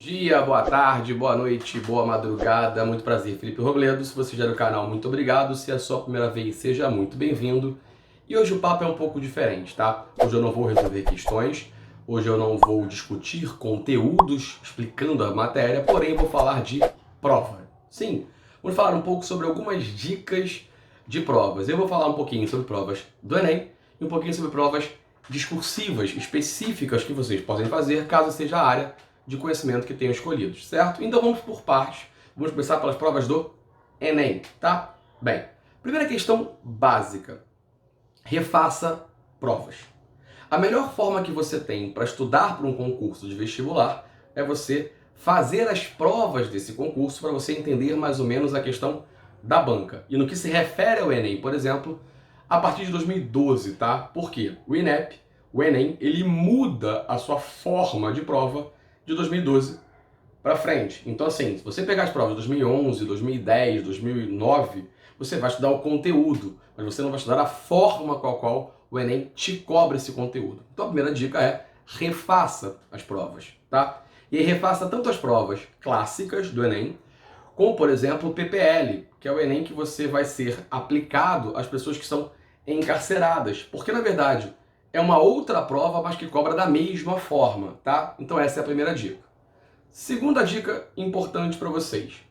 Dia, boa tarde, boa noite, boa madrugada, muito prazer, Felipe Robledo. Se você já é do canal, muito obrigado. Se é a sua primeira vez, seja muito bem-vindo. E hoje o papo é um pouco diferente, tá? Hoje eu não vou resolver questões, hoje eu não vou discutir conteúdos explicando a matéria, porém vou falar de prova. Sim, vamos falar um pouco sobre algumas dicas de provas. Eu vou falar um pouquinho sobre provas do Enem e um pouquinho sobre provas discursivas específicas que vocês podem fazer, caso seja a área de conhecimento que tenham escolhido, certo? Então vamos por partes. Vamos começar pelas provas do Enem, tá? Bem, primeira questão básica. Refaça provas. A melhor forma que você tem para estudar para um concurso de vestibular é você fazer as provas desse concurso para você entender mais ou menos a questão da banca. E no que se refere ao Enem, por exemplo, a partir de 2012, tá? Por quê? O INEP, o Enem, ele muda a sua forma de prova de 2012 para frente. Então, assim, se você pegar as provas de 2011, 2010, 2009, você vai estudar o conteúdo, mas você não vai estudar a forma com a qual o Enem te cobra esse conteúdo. Então, a primeira dica é refaça as provas, tá? E aí, refaça tanto as provas clássicas do Enem, como, por exemplo, o PPL, que é o Enem que você vai ser aplicado às pessoas que são encarceradas. Porque, na verdade, é uma outra prova, mas que cobra da mesma forma, tá? Então essa é a primeira dica. Segunda dica importante para vocês.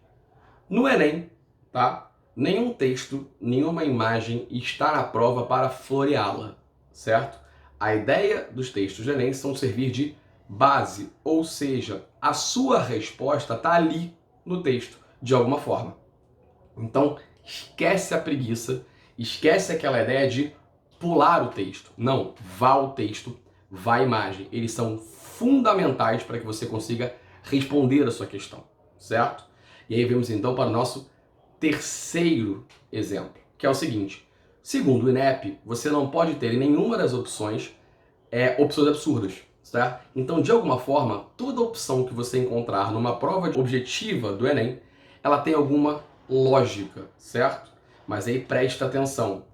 No Enem, tá? Nenhum texto, nenhuma imagem está na prova para floreá-la, certo? A ideia dos textos do Enem são servir de base, ou seja, a sua resposta está ali no texto, de alguma forma. Então, esquece a preguiça, esquece aquela ideia de pular o texto. Não, vá ao texto, vá à imagem. Eles são fundamentais para que você consiga responder a sua questão, certo? E aí vamos então para o nosso terceiro exemplo, que é o seguinte. Segundo o INEP, você não pode ter em nenhuma das opções opções absurdas, certo? Então, de alguma forma, toda opção que você encontrar numa prova objetiva do Enem, ela tem alguma lógica, certo? Mas aí presta atenção.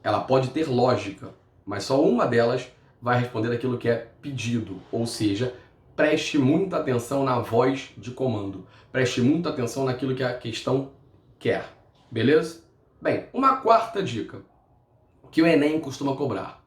Ela pode ter lógica, mas só uma delas vai responder aquilo que é pedido, ou seja, preste muita atenção na voz de comando, preste muita atenção naquilo que a questão quer, beleza? Bem, uma quarta dica que o Enem costuma cobrar.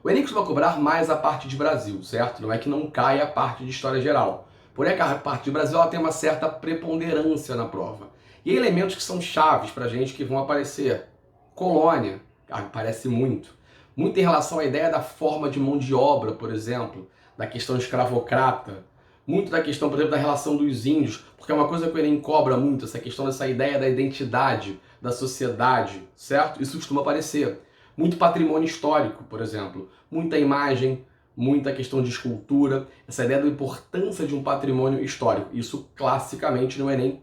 O Enem costuma cobrar mais a parte de Brasil, certo? Não é que não caia a parte de história geral. Porém, a parte de Brasil ela tem uma certa preponderância na prova. E aí, elementos que são chaves para a gente que vão aparecer. Colônia, aparece muito. Muito em relação à ideia da forma de mão de obra, por exemplo, da questão escravocrata. Muito da questão, por exemplo, da relação dos índios, porque é uma coisa que o Enem cobra muito, essa questão dessa ideia da identidade, da sociedade, certo? Isso costuma aparecer. Muito patrimônio histórico, por exemplo. Muita imagem, muita questão de escultura. Essa ideia da importância de um patrimônio histórico. Isso classicamente no Enem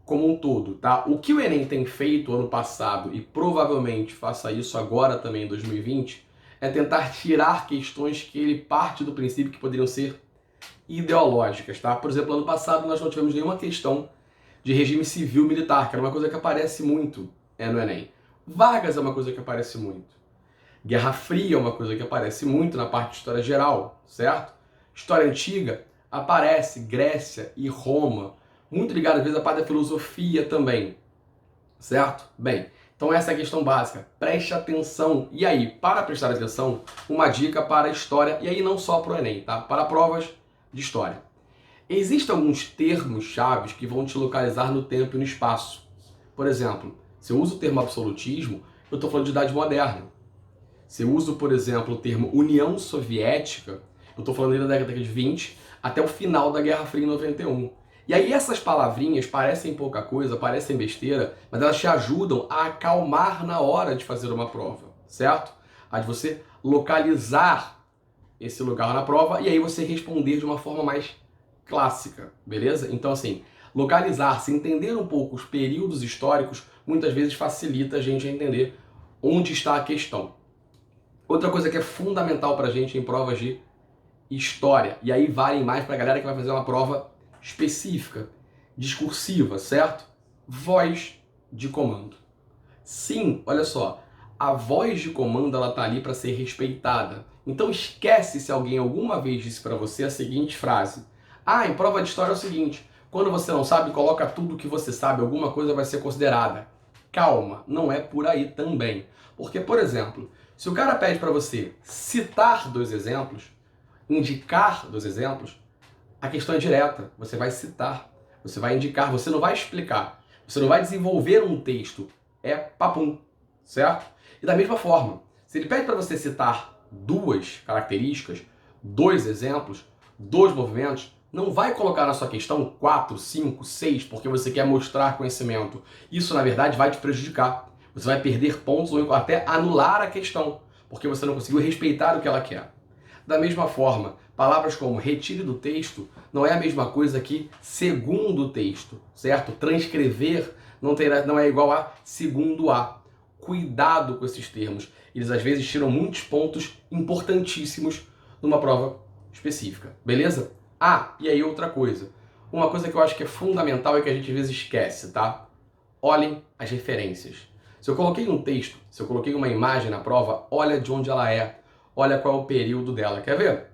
como um todo, tá? O que o Enem tem feito ano passado e provavelmente faça isso agora também em 2020 é tentar tirar questões que ele parte do princípio que poderiam ser ideológicas, tá? Por exemplo, ano passado nós não tivemos nenhuma questão de regime civil militar, que era uma coisa que aparece muito no Enem. Vargas é uma coisa que aparece muito. Guerra Fria é uma coisa que aparece muito na parte de história geral, certo? História antiga aparece Grécia e Roma, muito ligado às vezes à parte da filosofia também, certo? Bem, então essa é a questão básica. Preste atenção. E aí, para prestar atenção, uma dica para a história, e aí não só para o Enem, tá? Para provas de história. Existem alguns termos chaves que vão te localizar no tempo e no espaço. Por exemplo, se eu uso o termo absolutismo, eu estou falando de Idade Moderna. Se eu uso, por exemplo, o termo União Soviética, eu estou falando da década de 20 até o final da Guerra Fria em 91. E aí essas palavrinhas parecem pouca coisa, parecem besteira, mas elas te ajudam a acalmar na hora de fazer uma prova, certo? A de você localizar esse lugar na prova e aí você responder de uma forma mais clássica, beleza? Então assim, localizar-se, entender um pouco os períodos históricos, muitas vezes facilita a gente a entender onde está a questão. Outra coisa que é fundamental pra gente em provas de história, e aí valem mais pra galera que vai fazer uma prova específica, discursiva, certo? Voz de comando. Sim, olha só, a voz de comando ela tá ali para ser respeitada. Então esquece se alguém alguma vez disse para você a seguinte frase: Ah, em prova de história é o seguinte, quando você não sabe, coloca tudo que você sabe, alguma coisa vai ser considerada. Calma, não é por aí também. Porque, por exemplo, se o cara pede para você citar 2 exemplos, indicar 2 exemplos, a questão é direta. Você vai citar, você vai indicar, você não vai explicar, você não vai desenvolver um texto. É papum, certo? E da mesma forma, se ele pede para você citar 2 características, 2 exemplos, 2 movimentos, não vai colocar na sua questão 4, 5, 6, porque você quer mostrar conhecimento. Isso, na verdade, vai te prejudicar. Você vai perder pontos ou até anular a questão, porque você não conseguiu respeitar o que ela quer. Da mesma forma, palavras como retire do texto não é a mesma coisa que segundo o texto, certo? Transcrever não é igual a segundo a. Cuidado com esses termos. Eles às vezes tiram muitos pontos importantíssimos numa prova específica, beleza? Ah, e aí outra coisa. Uma coisa que eu acho que é fundamental e que a gente às vezes esquece, tá? Olhem as referências. Se eu coloquei um texto, se eu coloquei uma imagem na prova, olha de onde ela é. Olha qual é o período dela. Quer ver?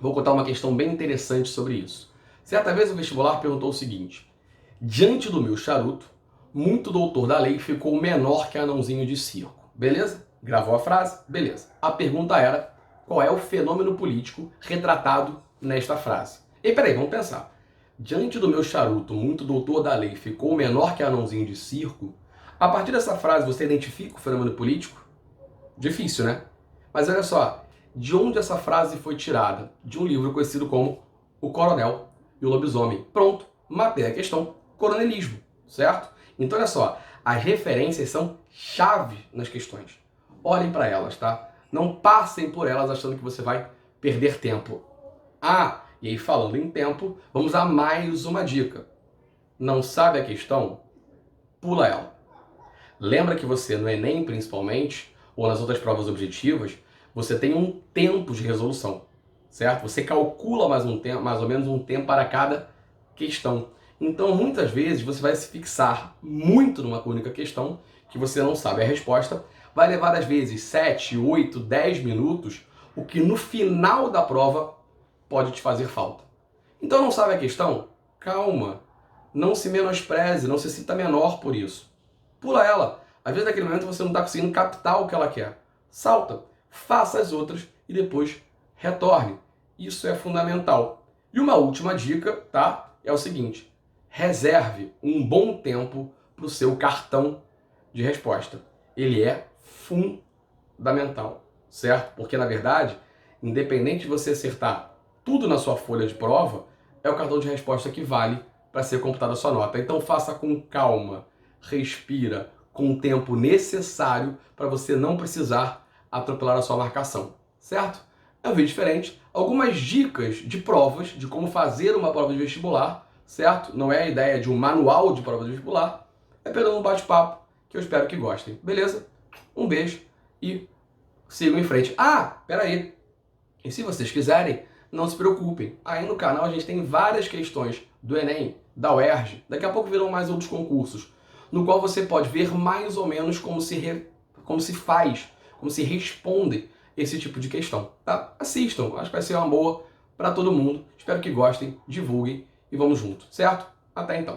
Vou contar uma questão bem interessante sobre isso. Certa vez o vestibular perguntou o seguinte: diante do meu charuto, muito doutor da lei ficou menor que anãozinho de circo. Beleza? Gravou a frase? Beleza. A pergunta era: qual é o fenômeno político retratado nesta frase? E peraí, vamos pensar. Diante do meu charuto, muito doutor da lei ficou menor que anãozinho de circo. A partir dessa frase, você identifica o fenômeno político? Difícil, né? Mas olha só, de onde essa frase foi tirada? De um livro conhecido como O Coronel e o Lobisomem. Pronto, matei a questão, coronelismo, certo? Então olha só, as referências são chave nas questões. Olhem para elas, tá? Não passem por elas achando que você vai perder tempo. Ah, e aí falando em tempo, vamos a mais uma dica. Não sabe a questão? Pula ela. Lembra que você, no Enem principalmente, ou nas outras provas objetivas, você tem um tempo de resolução, certo? Você calcula mais ou menos um tempo para cada questão. Então, muitas vezes, você vai se fixar muito numa única questão, que você não sabe a resposta, vai levar, às vezes, 7, 8, 10 minutos, o que no final da prova pode te fazer falta. Então, não sabe a questão? Calma, não se menospreze, não se sinta menor por isso. Pula ela. Às vezes naquele momento você não está conseguindo captar o que ela quer. Salta, faça as outras e depois retorne. Isso é fundamental. E uma última dica, tá? É o seguinte: reserve um bom tempo para o seu cartão de resposta. Ele é fundamental, certo? Porque na verdade, independente de você acertar tudo na sua folha de prova, é o cartão de resposta que vale para ser computada a sua nota. Então faça com calma. Respira com o tempo necessário para você não precisar atropelar a sua marcação, certo? É um vídeo diferente, algumas dicas de provas, de como fazer uma prova de vestibular, certo? Não é a ideia de um manual de prova de vestibular, é pelo um bate-papo que eu espero que gostem, beleza? Um beijo e sigam em frente. Ah, peraí, e se vocês quiserem, não se preocupem, aí no canal a gente tem várias questões do Enem, da UERJ, daqui a pouco virão mais outros concursos, no qual você pode ver mais ou menos como se faz, como se responde esse tipo de questão, tá? Assistam, acho que vai ser uma boa para todo mundo. Espero que gostem, divulguem e vamos junto, certo? Até então.